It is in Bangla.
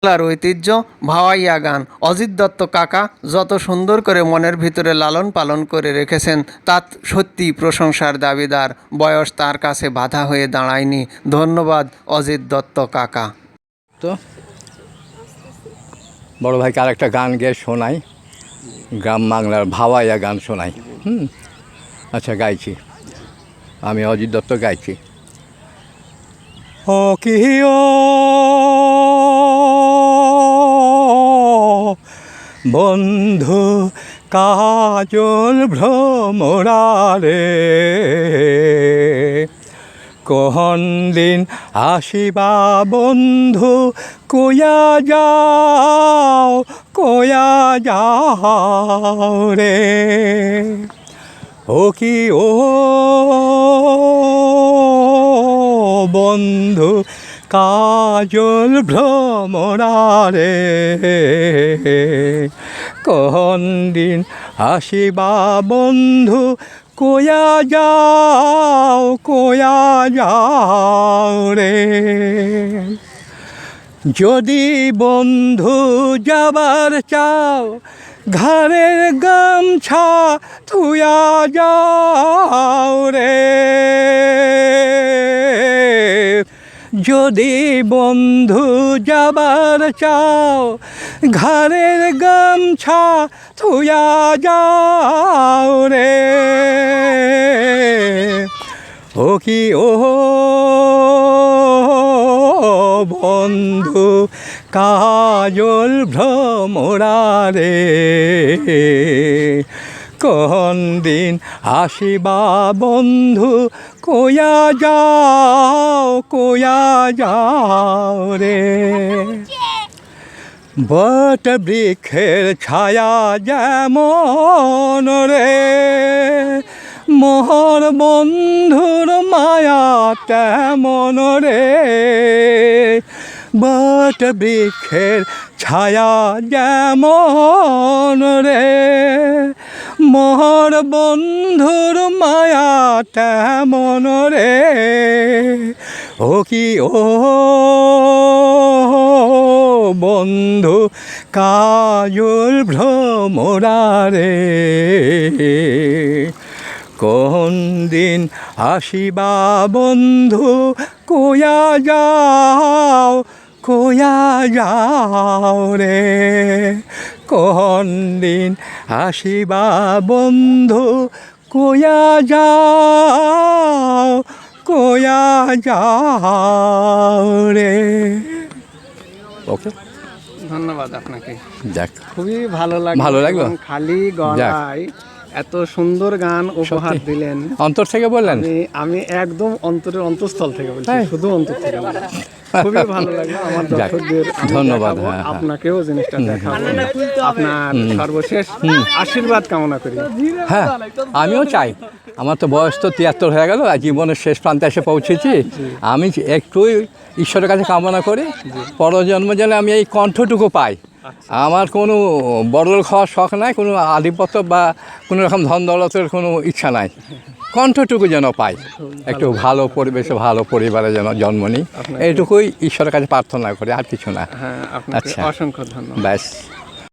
বাংলার ঐতিহ্য ভাওয়াইয়া গান অজিত দত্ত কাকা যত সুন্দর করে মনের ভিতরে লালন পালন করে রেখেছেন তা সত্যি প্রশংসার দাবিদার। বয়স তার কাছে বাধা হয়ে দাঁড়ায়নি। ধন্যবাদ অজিত দত্ত কাকা। তো বড় ভাইকে আরেকটা গান গেয়ে শোনাই, গ্রাম বাংলার ভাওয়াইয়া গান শোনাই। আচ্ছা, গাইছি, আমি অজিত দত্ত গাইছি। ও কি ও বন্ধু কাজল ভ্রমরারে, কোন দিন আসিবা বন্ধু, কয়া যাও রে। ও কি ও বন্ধু কাজল ভ্রমরারে, কোন দিন আসিবা বন্ধু, কয়া যাও রে। যদি বন্ধু যাবার চাও, ঘরের গামছা থুয়া যাও রে। যদি বন্ধু যাবার চাও, ঘরের গামছা থুয়া যাও রে। ও কি ও বন্ধু কাজল ভ্রমরারে, কোন দিন আসিবা বন্ধু, কয়া যাও রে। বট বৃক্ষের ছায়া যেমন রে, মোহর বন্ধুর মায়া তেমন রে। বট বৃক্ষের ছায়া যেমন রে, মোহর বন্ধুর মায়া তেমন রে। ও কি ও বন্ধু কাজল ভ্রমরারে, কোন দিন আসিবা বন্ধু, কয়া যাও রে। কোন দিন আসিবা বন্ধু, কয়া যাও রে। ওকে, ধন্যবাদ আপনাকে। যাক, খুবই ভালো লাগলো। খালি গলায় এত সুন্দর গান উপহার দিলেন, অন্তর থেকে বললেন। আমি একদম অন্তরস্থল থেকে বলছি, শুধু অন্তর থেকে বলছি। খুবই ভালো লাগলো আমার দর্শকদের। ধন্যবাদ। আপনাকেও জিনিসটা দেখাবো। আপনার সর্বশেষ আশীর্বাদ কামনা করি। হ্যাঁ, আমিও চাই। আমার তো বয়স তো 73 হয়ে গেল, আর জীবনের শেষ প্রান্তে এসে পৌঁছেছি। আমি একটুই ঈশ্বরের কাছে কামনা করি, পরজন্ম যেন আমি এই কণ্ঠটুকু পাই। আমার কোনো বড়লোক হওয়ার শখ নাই, কোনো আধিপত্য বা কোনো রকম ধন দৌলতের কোনো ইচ্ছা নাই। কণ্ঠটুকু যেন পাই, একটু ভালো পরিবেশে ভালো পরিবারে যেন জন্ম নিই, এইটুকুই ঈশ্বরের কাছে প্রার্থনা করি, আর কিছু না। আচ্ছা, অসংখ্য ধন্যবাদ। ব্যাস।